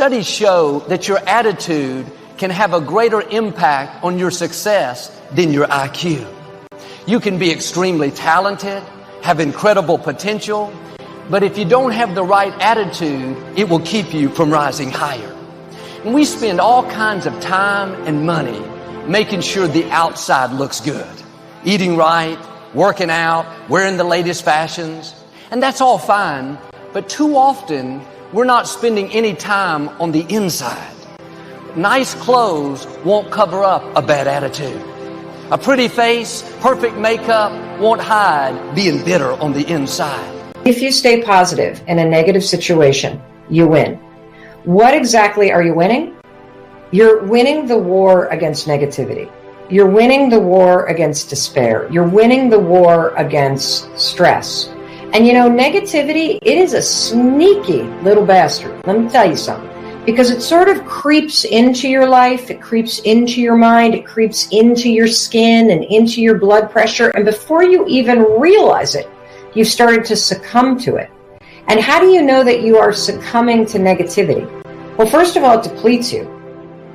Studies show that your attitude can have a greater impact on your success than your IQ. You can be extremely talented, have incredible potential, but if you don't have the right attitude, it will keep you from rising higher. And we spend all kinds of time and money making sure the outside looks good. Eating right, working out, wearing the latest fashions. And that's all fine, but too often we're not spending any time on the inside. Nice clothes won't cover up a bad attitude. A pretty face, perfect makeup won't hide being bitter on the inside. If you stay positive in a negative situation, you win. What exactly are you winning? You're winning the war against negativity. You're winning the war against despair. You're winning the war against stress. And you know, negativity, it is a sneaky little bastard. Let me tell you something. Because it sort of creeps into your life, it creeps into your mind, it creeps into your skin and into your blood pressure. And before you even realize it, you've started to succumb to it. And how do you know that you are succumbing to negativity? Well, first of all, it depletes you.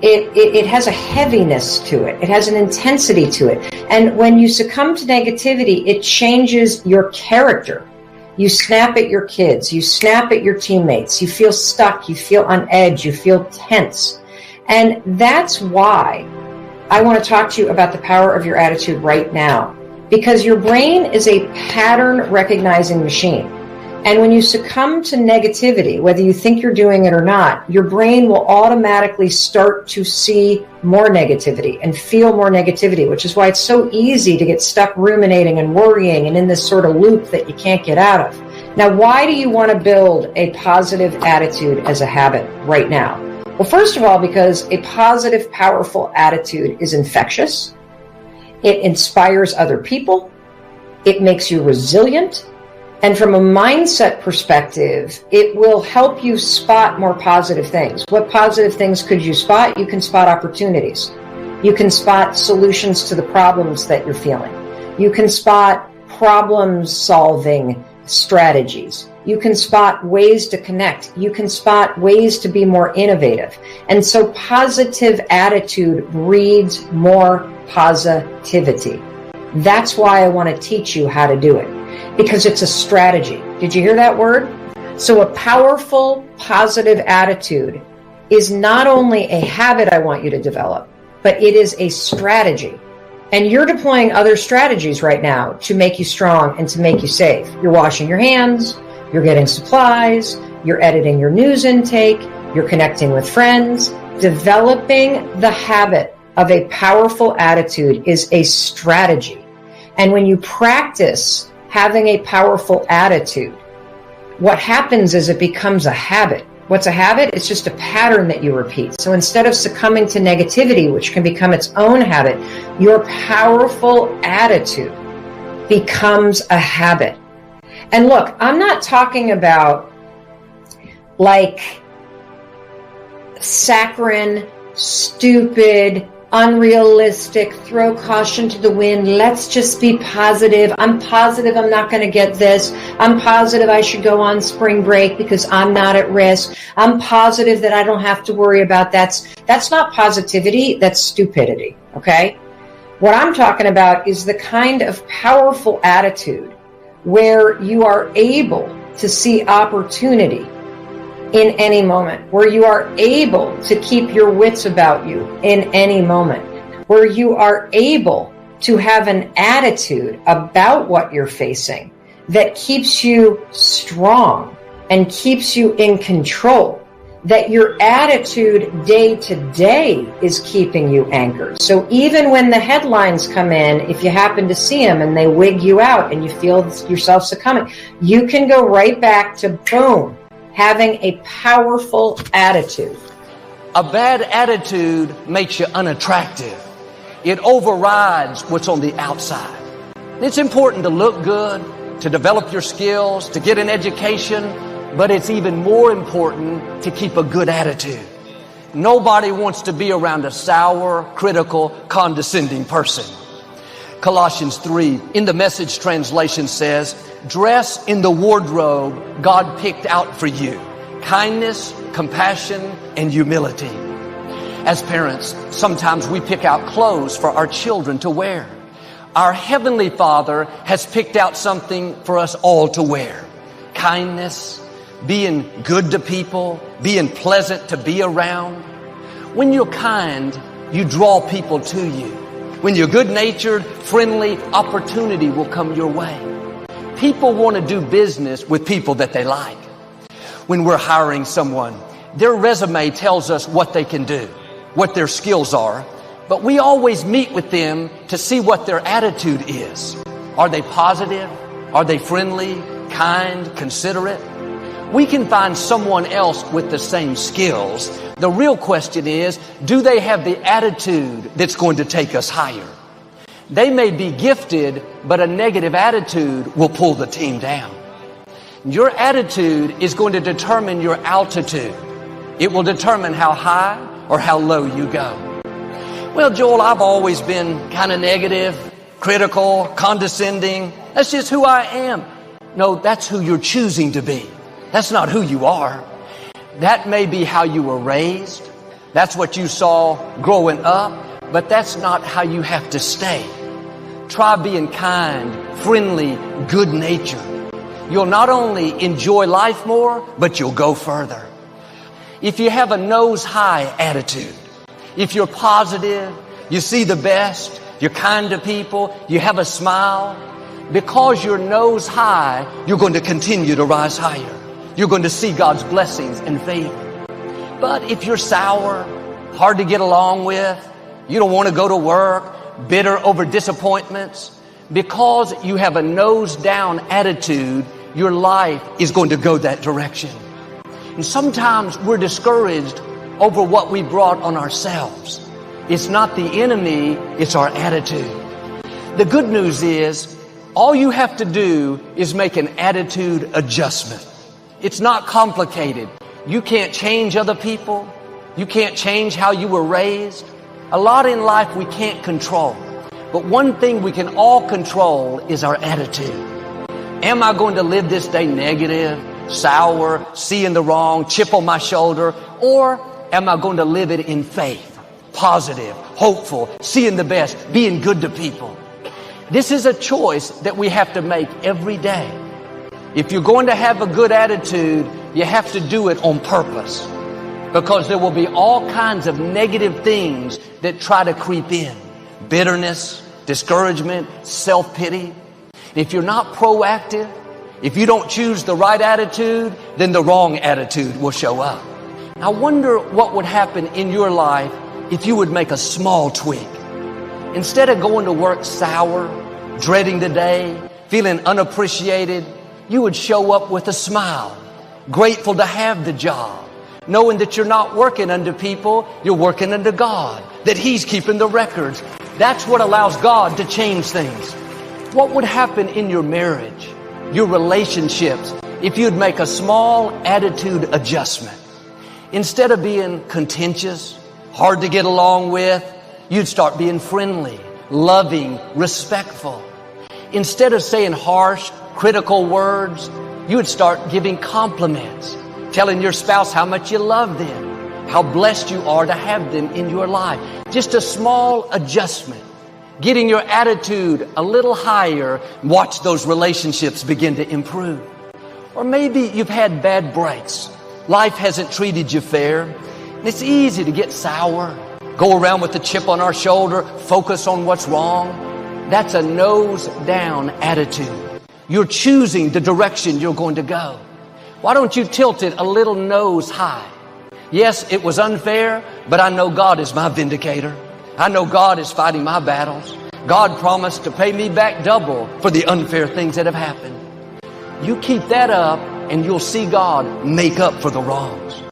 It has a heaviness to it. It has an intensity to it. And when you succumb to negativity, it changes your character. You snap at your kids, you snap at your teammates, you feel stuck, you feel on edge, you feel tense. And that's why I want to talk to you about the power of your attitude right now. Because your brain is a pattern recognizing machine. And when you succumb to negativity, whether you think you're doing it or not, your brain will automatically start to see more negativity and feel more negativity, which is why it's so easy to get stuck ruminating and worrying and in this sort of loop that you can't get out of. Now, why do you want to build a positive attitude as a habit right now? Well, first of all, because a positive, powerful attitude is infectious. It inspires other people. It makes you resilient. And from a mindset perspective, it will help you spot more positive things. What positive things could you spot? You can spot opportunities. You can spot solutions to the problems that you're feeling. You can spot problem-solving strategies. You can spot ways to connect. You can spot ways to be more innovative. And so positive attitude breeds more positivity. That's why I want to teach you how to do it. Because it's a strategy. Did you hear that word? So a powerful, positive attitude is not only a habit I want you to develop, but it is a strategy. And you're deploying other strategies right now to make you strong and to make you safe. You're washing your hands, you're getting supplies, you're editing your news intake, you're connecting with friends. Developing the habit of a powerful attitude is a strategy. And when you practice having a powerful attitude, what happens is it becomes a habit. What's a habit? It's just a pattern that you repeat. So instead of succumbing to negativity, which can become its own habit, your powerful attitude becomes a habit. And look, I'm not talking about like saccharine, stupid, unrealistic, throw caution to the wind, let's just be positive. I'm positive I'm not going to get this. I'm positive I should go on spring break because I'm not at risk. I'm positive that I don't have to worry about that. That's not positivity, that's stupidity, okay? What I'm talking about is the kind of powerful attitude where you are able to see opportunity in any moment, where you are able to keep your wits about you in any moment, where you are able to have an attitude about what you're facing that keeps you strong and keeps you in control, that your attitude day to day is keeping you anchored. So even when the headlines come in, if you happen to see them and they wig you out and you feel yourself succumbing, you can go right back to boom, having a powerful attitude. A bad attitude makes you unattractive. It overrides what's on the outside. It's important to look good, to develop your skills, to get an education, but it's even more important to keep a good attitude. Nobody wants to be around a sour, critical, condescending person. Colossians 3 in the Message translation says, dress in the wardrobe God picked out for you. Kindness, compassion, and humility. As parents, sometimes we pick out clothes for our children to wear. Our Heavenly Father has picked out something for us all to wear. Kindness, being good to people, being pleasant to be around. When you're kind, you draw people to you. When you're good-natured, friendly, opportunity will come your way. People want to do business with people that they like. When we're hiring someone, their resume tells us what they can do, what their skills are, but we always meet with them to see what their attitude is. Are they positive? Are they friendly, kind, considerate? We can find someone else with the same skills. The real question is, do they have the attitude that's going to take us higher? They may be gifted, but a negative attitude will pull the team down. Your attitude is going to determine your altitude. It will determine how high or how low you go. Well, Joel, I've always been kind of negative, critical, condescending. That's just who I am. No, that's who you're choosing to be. That's not who you are. That may be how you were raised. That's what you saw growing up, but that's not how you have to stay. Try being kind, friendly, good-natured. You'll not only enjoy life more, but you'll go further. If you have a nose-high attitude, if you're positive, you see the best, you're kind to people, you have a smile, because you're nose high, you're going to continue to rise higher. You're going to see God's blessings and favor. But if you're sour, hard to get along with, you don't want to go to work, bitter over disappointments, because you have a nose down attitude, your life is going to go that direction. And sometimes we're discouraged over what we brought on ourselves. It's not the enemy, it's our attitude. The good news is, all you have to do is make an attitude adjustment. It's not complicated. You can't change other people. You can't change how you were raised. A lot in life we can't control. But one thing we can all control is our attitude. Am I going to live this day negative, sour, seeing the wrong, chip on my shoulder? Or am I going to live it in faith, positive, hopeful, seeing the best, being good to people? This is a choice that we have to make every day. If you're going to have a good attitude, you have to do it on purpose, because there will be all kinds of negative things that try to creep in. Bitterness, discouragement, self-pity. If you're not proactive, if you don't choose the right attitude, then the wrong attitude will show up. I wonder what would happen in your life if you would make a small tweak. Instead of going to work sour, dreading the day, feeling unappreciated, you would show up with a smile, grateful to have the job, knowing that you're not working under people, you're working under God, that He's keeping the records. That's what allows God to change things. What would happen in your marriage, your relationships, if you'd make a small attitude adjustment? Instead of being contentious, hard to get along with, you'd start being friendly, loving, respectful. Instead of saying harsh, critical words, you would start giving compliments, telling your spouse how much you love them, how blessed you are to have them in your life. Just a small adjustment, getting your attitude a little higher, watch those relationships begin to improve. Or maybe you've had bad breaks. Life hasn't treated you fair. And it's easy to get sour, go around with a chip on our shoulder, focus on what's wrong. That's a nose down attitude. You're choosing the direction you're going to go. Why don't you tilt it a little nose high? Yes, it was unfair, but I know God is my vindicator. I know God is fighting my battles. God promised to pay me back double for the unfair things that have happened. You keep that up and you'll see God make up for the wrongs.